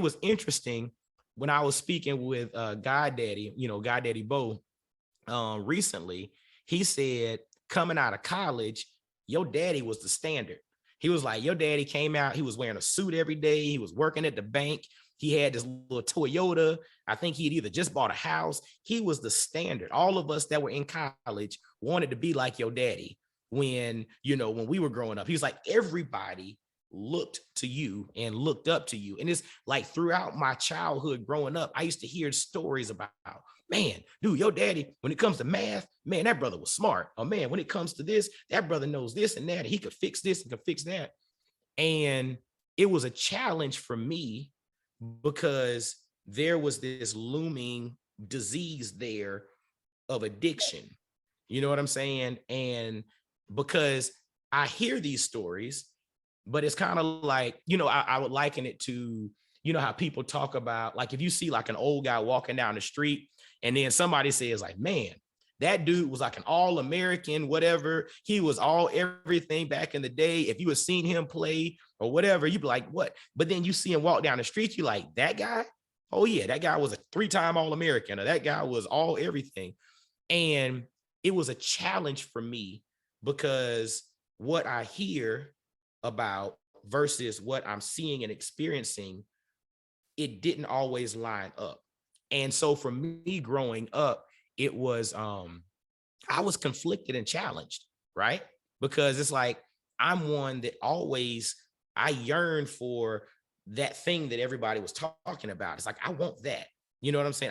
was interesting when I was speaking with God Daddy, God Daddy Bo, recently. He said, coming out of college, your daddy was the standard. He was like, your daddy came out, he was wearing a suit every day, he was working at the bank, he had this little Toyota. I think he'd either just bought a house. He was the standard. All of us that were in college wanted to be like your daddy when we were growing up. He was like, everybody looked to you and looked up to you. And it's like throughout my childhood growing up, I used to hear stories about, man, dude, your daddy, when it comes to math, man, that brother was smart. Oh man, when it comes to this, that brother knows this and that. He could fix this and could fix that. And it was a challenge for me because there was this looming disease there of addiction. You know what I'm saying? And because I hear these stories, but it's kind of like, I would liken it to, how people talk about, like, if you see like an old guy walking down the street and then somebody says like, man, that dude was like an all-American, whatever. He was all everything back in the day. If you had seen him play or whatever, you'd be like, what? But then you see him walk down the street, you're like, that guy? Oh yeah, that guy was a 3-time All-American, or that guy was all everything. And it was a challenge for me because what I hear about versus what I'm seeing and experiencing, it didn't always line up. And so for me growing up, it was I was conflicted and challenged, right? Because it's like I'm one that always I yearn for that thing that everybody was talking about. It's like I want that. You know what I'm saying?